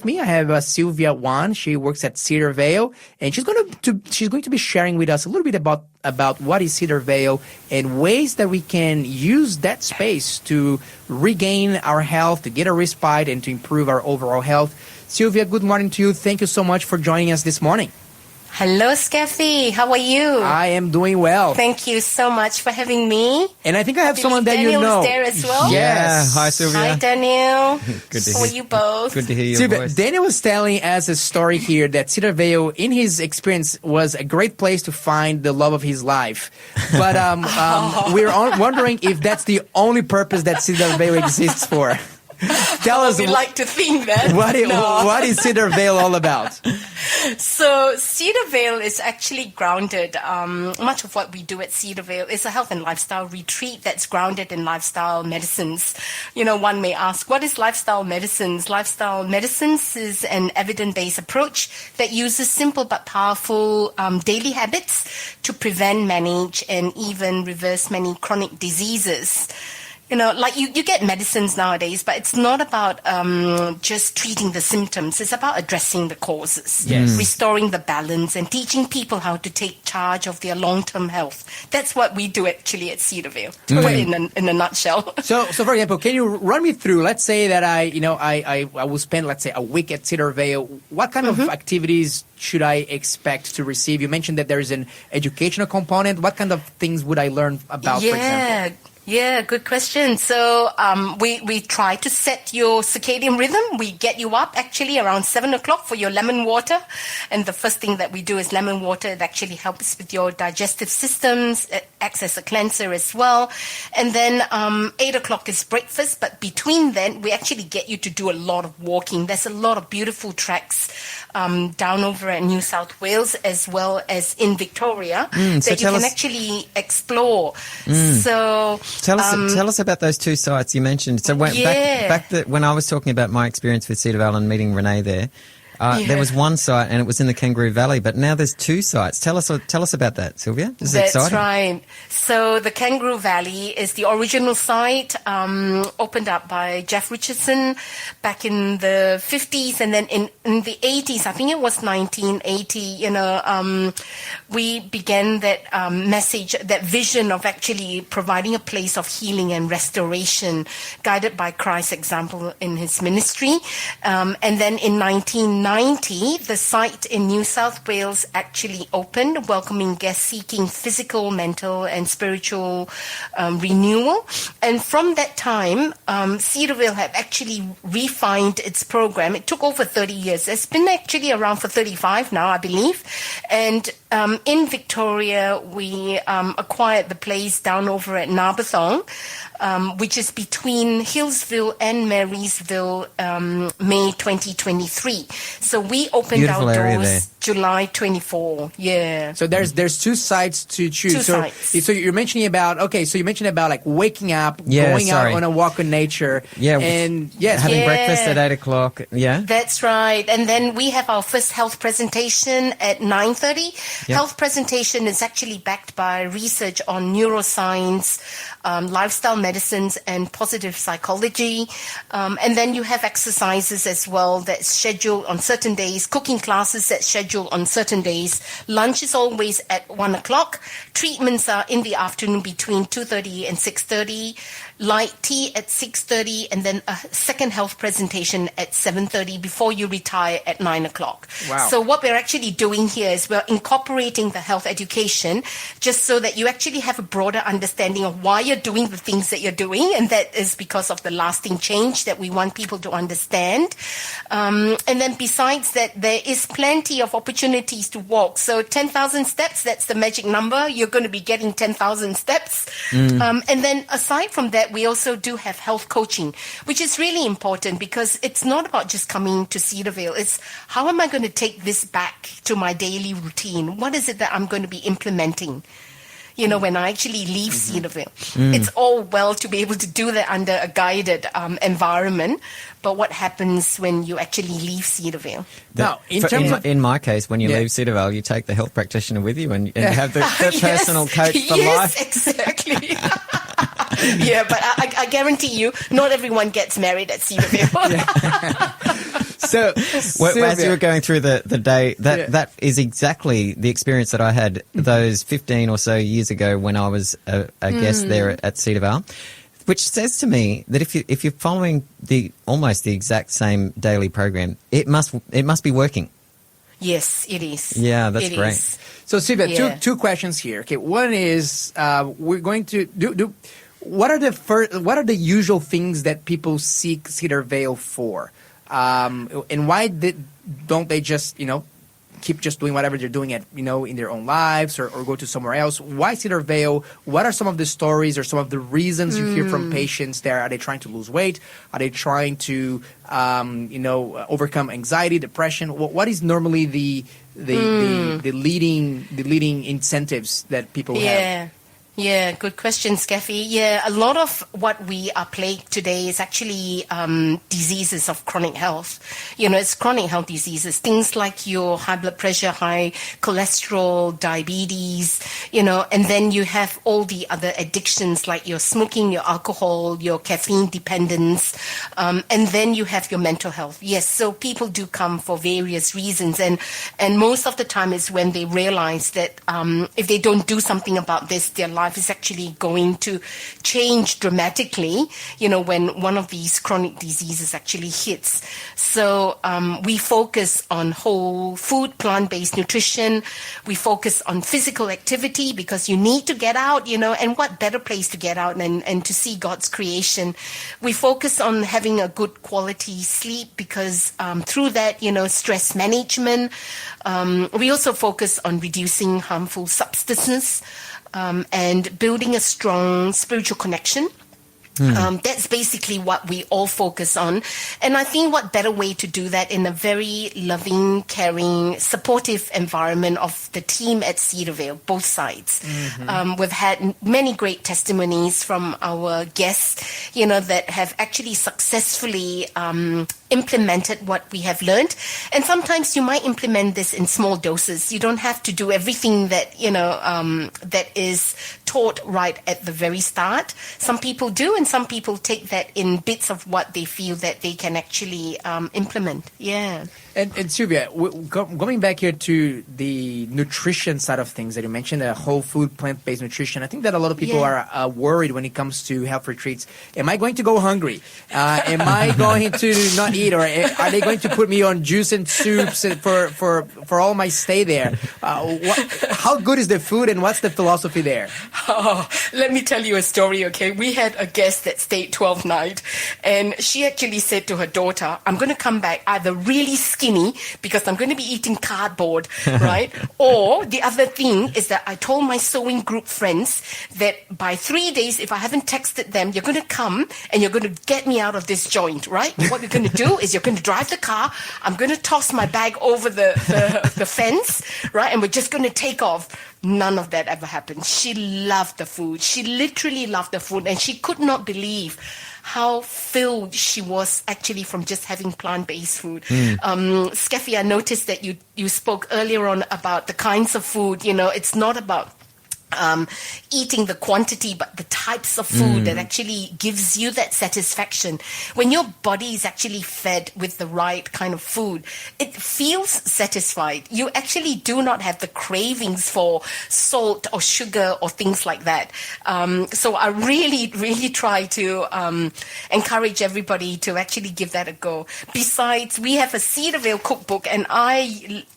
me, I have Sylvia Wan. She works at Cedarvale, and she's going to be sharing with us a little bit about what is Cedarvale and ways that we can use that space to regain our health, to get a respite, and to improve our overall health. Sylvia, good morning to you. Thank you so much for joining us this morning. Hello, Scaffy. How are you? I am doing well. Thank you so much for having me. And I think I have someone that Daniel you know. is there as well. Yes. Yeah. Hi, Sylvia. Hi, Daniel. Good to How hear are you both? Good to hear your Sylvia, voice. Daniel was telling us a story here that Cedarvale, in his experience, was a great place to find the love of his life. But we're wondering if that's the only purpose that Cedarvale exists for. Tell us. We like to think that. What is Cedarvale all about? So Cedarvale is actually grounded. Much of what we do at Cedarvale is a health and lifestyle retreat that's grounded in lifestyle medicines. You know, one may ask, what is lifestyle medicines? Lifestyle medicines is an evidence-based approach that uses simple but powerful daily habits to prevent, manage, and even reverse many chronic diseases. You know, like you get medicines nowadays, but it's not about just treating the symptoms. It's about addressing the causes, restoring the balance, and teaching people how to take charge of their long-term health. That's what we do actually at Cedarvale, in a nutshell. So for example, can you run me through? Let's say that I will spend, let's say, a week at Cedarvale. What kind of activities should I expect to receive? You mentioned that there is an educational component. What kind of things would I learn about, for example? Yeah, good question. So we try to set your circadian rhythm. We get you up actually around 7 o'clock for your lemon water. And the first thing that we do is lemon water. It actually helps with your digestive systems. It acts as a cleanser as well. And then 8 o'clock is breakfast. But between then, we actually get you to do a lot of walking. There's a lot of beautiful tracks down over at New South Wales as well as in Victoria that you can actually explore. So tell us about those two sites you mentioned. So when I was talking about my experience with Cedarvale and meeting Renee there, there was one site and it was in the Kangaroo Valley, but now there's two sites. Tell us about that, Sylvia. This is exciting. That's right. So the Kangaroo Valley is the original site, opened up by Jeff Richardson back in the 50s, and then in the 80s, I think it was 1980, we began that message, that vision of actually providing a place of healing and restoration, guided by Christ's example in his ministry. And then in 1990, the site in New South Wales actually opened, welcoming guests seeking physical, mental, and spiritual renewal. And from that time, Cedarvale have actually refined its program. It took over 30 years. It's been actually around for 35 now, I believe. And in Victoria, we acquired the place down over at Narberthong, which is between Hillsville and Marysville, May 2023. So we opened Beautiful our area doors there. July 24. Yeah. So there's two sites to choose. So you're mentioning about like waking up, going out on a walk in nature. Yeah. And yes, having breakfast at 8 o'clock. Yeah. That's right. And then we have our first health presentation at 9:30. Yep. Health presentation is actually backed by research on neuroscience, lifestyle medicines, and positive psychology. And then you have exercises as well that's scheduled on certain days, cooking classes that's scheduled on certain days. Lunch is always at 1 o'clock. Treatments are in the afternoon between 2:30 and 6:30. Light tea at 6:30, and then a second health presentation at 7:30 before you retire at 9 o'clock. Wow. So what we're actually doing here is we're incorporating the health education just so that you actually have a broader understanding of why you're doing the things that you're doing, and that is because of the lasting change that we want people to understand. And then besides that, there is plenty of opportunities to walk. So 10,000 steps, that's the magic number. You're going to be getting 10,000 steps. And then aside from that, we also do have health coaching, which is really important because it's not about just coming to Cedarvale. It's how am I going to take this back to my daily routine? What is it that I'm going to be implementing? When I actually leave Cedarvale. It's all well to be able to do that under a guided environment, but what happens when you actually leave Cedarvale? Now, in my case, when you leave Cedarvale, you take the health practitioner with you and you have the personal coach for life. Yes, exactly. Yeah, but I guarantee you, not everyone gets married at Cedarvale. So, as you were going through the day, that is exactly the experience that I had those 15 or so years ago when I was a guest there at Cedarvale, which says to me that if you're following almost the exact same daily program, it must be working. Yes, it is. Yeah, that's great. So, Sylvia, two questions here. Okay, one is we're going to do. What are the usual things that people seek Cedarvale for, and why don't they just keep just doing whatever they're doing in their own lives or go to somewhere else? Why Cedarvale? What are some of the stories or some of the reasons you hear from patients there? Are they trying to lose weight? Are they trying to overcome anxiety, depression? What is normally the leading incentives that people have? Yeah, good question, Scaffy. Yeah, a lot of what we are plagued today is actually diseases of chronic health. It's chronic health diseases, things like your high blood pressure, high cholesterol, diabetes, and then you have all the other addictions like your smoking, your alcohol, your caffeine dependence, and then you have your mental health. Yes, so people do come for various reasons, and most of the time is when they realize that if they don't do something about this, their life is actually going to change dramatically, when one of these chronic diseases actually hits. So we focus on whole food, plant-based nutrition. We focus on physical activity because you need to get out, and what better place to get out and to see God's creation. We focus on having a good quality sleep because through that, stress management. We also focus on reducing harmful substances. And building a strong spiritual connection. That's basically what we all focus on. And I think what better way to do that in a very loving, caring, supportive environment of the team at Cedarvale, both sides. We've had many great testimonies from our guests, that have actually successfully implemented what we have learned. And sometimes you might implement this in small doses. You don't have to do everything that, that is taught right at the very start. Some people do, and some people take that in bits of what they feel that they can actually implement. Yeah. And Sylvia, going back here to the nutrition side of things that you mentioned, whole food, plant-based nutrition, I think that a lot of people are worried when it comes to health retreats. Am I going to go hungry? Am I going to not eat? Or are they going to put me on juice and soups for all my stay there? How good is the food and what's the philosophy there? Oh, let me tell you a story, okay? We had a guest that stayed 12 nights, and she actually said to her daughter, I'm going to come back either really skinny because I'm going to be eating cardboard, right? Or the other thing is that I told my sewing group friends that by 3 days, if I haven't texted them, you're going to come and you're going to get me out of this joint, right? What you're going to do is you're going to drive the car. I'm going to toss my bag over the fence, right? And we're just going to take off. None of that ever happened. She loved the food. She literally loved the food, and she could not believe how filled she was actually from just having plant-based food. Scaffy, I noticed that you spoke earlier on about the kinds of food. It's not about eating the quantity, but the types of food that actually gives you that satisfaction. When your body is actually fed with the right kind of food, it feels satisfied. You actually do not have the cravings for salt or sugar or things like that. So I really, really try to encourage everybody to actually give that a go. Besides, we have a Cedarvale cookbook, and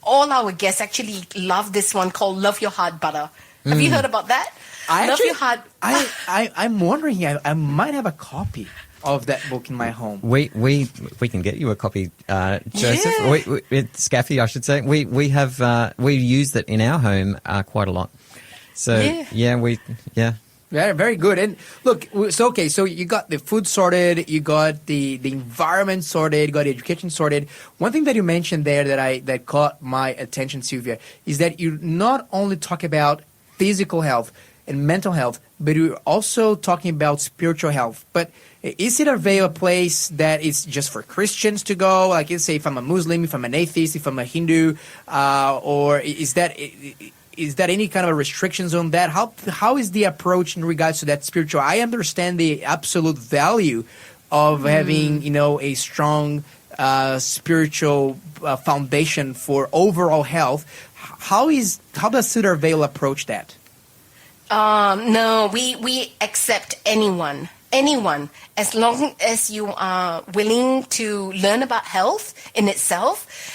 all our guests actually love this one called Love Your Heart Butter. Have you heard about that? I'm wondering. I might have a copy of that book in my home. We can get you a copy, Joseph. Yeah. Scaffy, I should say. We have we use that in our home quite a lot. So Very, very good. And look, so you got the food sorted, you got the environment sorted, you got the education sorted. One thing that you mentioned there that caught my attention, Sylvia, is that you not only talk about physical health and mental health, but you're also talking about spiritual health. But is Cedarvale a place that is just for Christians to go? Like, let's say if I'm a Muslim, if I'm an atheist, if I'm a Hindu, or is that any kind of restrictions on that? How is the approach in regards to that spiritual? I understand the absolute value of having, a strong spiritual foundation for overall health. How does Cedarvale approach that? No, we accept anyone, as long as you are willing to learn about health in itself.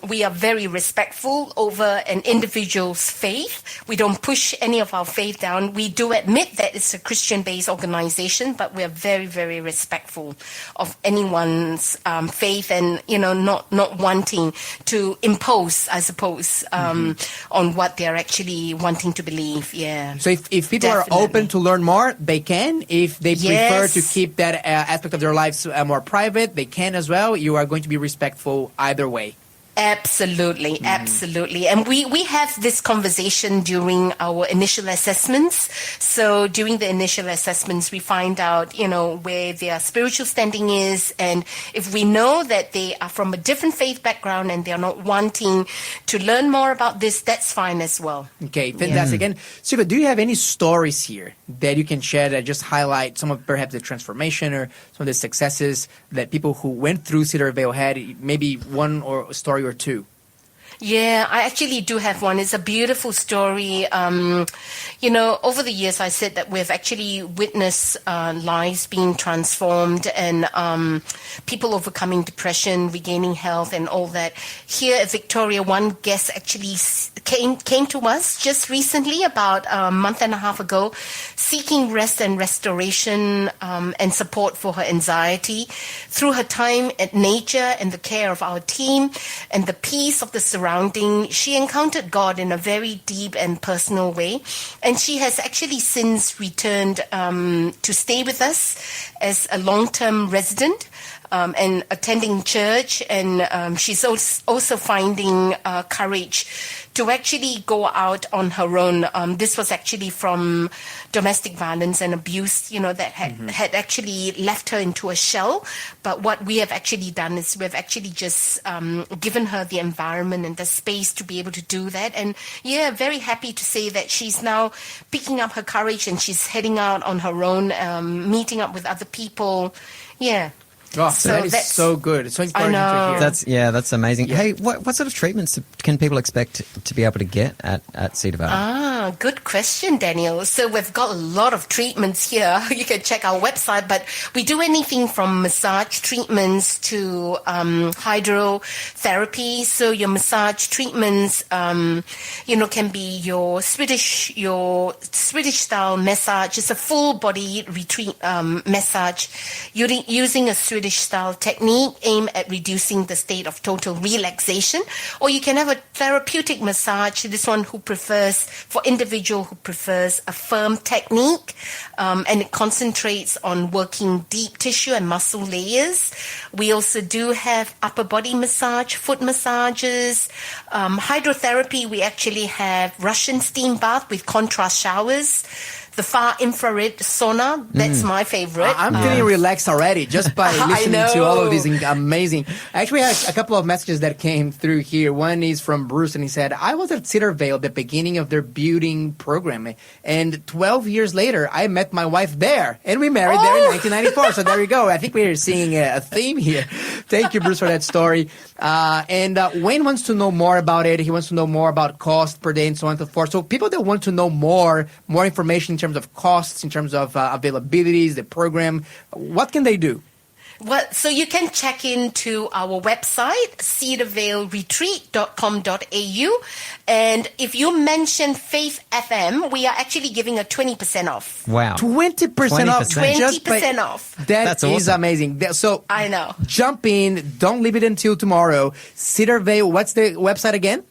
We are very respectful over an individual's faith. We don't push any of our faith down. We do admit that it's a Christian-based organization, but we are very, very respectful of anyone's faith, and not wanting to impose, I suppose, on what they're actually wanting to believe. Yeah. So if people are open to learn more, they can. If they prefer to keep that aspect of their lives more private, they can as well. You are going to be respectful either way. Absolutely, absolutely. And we have this conversation during our initial assessments. So during the initial assessments, we find out, where their spiritual standing is. And if we know that they are from a different faith background and they're not wanting to learn more about this, that's fine as well. Okay, fantastic. And Sylvia, do you have any stories here that you can share that just highlight some of perhaps the transformation or some of the successes that people who went through Cedarvale had, maybe one or story or two? Yeah, I actually do have one. It's a beautiful story. Over the years, I said that we've actually witnessed lives being transformed and people overcoming depression, regaining health, and all that. Here at Victoria, one guest actually came to us just recently, about a month and a half ago, seeking rest and restoration and support for her anxiety. Through her time at nature and the care of our team and the peace of the surrounding, she encountered God in a very deep and personal way. And she has actually since returned to stay with us as a long-term resident and attending church. And she's also finding courage to actually go out on her own. This was actually from domestic violence and abuse, that had actually left her into a shell. But what we have actually done is we've actually just given her the environment and the space to be able to do that. And very happy to say that she's now picking up her courage and she's heading out on her own, meeting up with other people. Yeah. Oh, so that is so good. It's so important to hear. That's amazing. Yeah. Hey, what sort of treatments can people expect to be able to get at Cedarvale? Good question, Daniel. So we've got a lot of treatments here. You can check our website, but we do anything from massage treatments to hydrotherapy. So your massage treatments, can be your Swedish style massage. It's a full body retreat massage using a Swedish style technique aimed at reducing the state of total relaxation. Or you can have a therapeutic massage. This one for individual who prefers a firm technique, and it concentrates on working deep tissue and muscle layers. We also do have upper body massage, foot massages, hydrotherapy. We actually have Russian steam bath with contrast showers. The far infrared sauna, that's my favorite. I'm feeling relaxed already just by listening to all of these amazing. I actually had a couple of messages that came through here. One is from Bruce, and he said, I was at Cedarvale at the beginning of their building program, and 12 years later, I met my wife there, and we married there in 1994. So there you go. I think we're seeing a theme here. Thank you, Bruce, for that story. And Wayne wants to know more about it. He wants to know more about cost per day and so on and so forth. So people that want to know more information in terms of costs, in terms of availabilities, the program, what can they do? Well, so you can check into our website, cedarvaleretreat.com.au. And if you mention Faith FM, we are actually giving a 20% off. Wow. 20% off. 20% off. That's awesome. Is amazing. So I know. Jump in. Don't leave it until tomorrow. Cedarvale, what's the website again?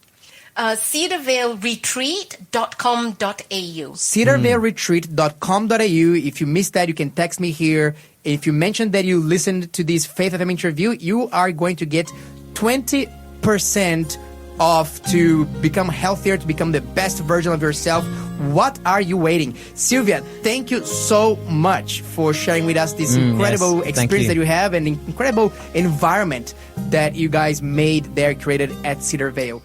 cedarvaleretreat.com.au. cedarvaleretreat.com.au. If you missed that, you can text me here. If you mentioned that you listened to this Faith FM interview, you are going to get 20% off to become healthier, to become the best version of yourself. What are you waiting? Sylvia, thank you so much for sharing with us this incredible experience that you have and incredible environment that you guys made there, created at Cedarvale.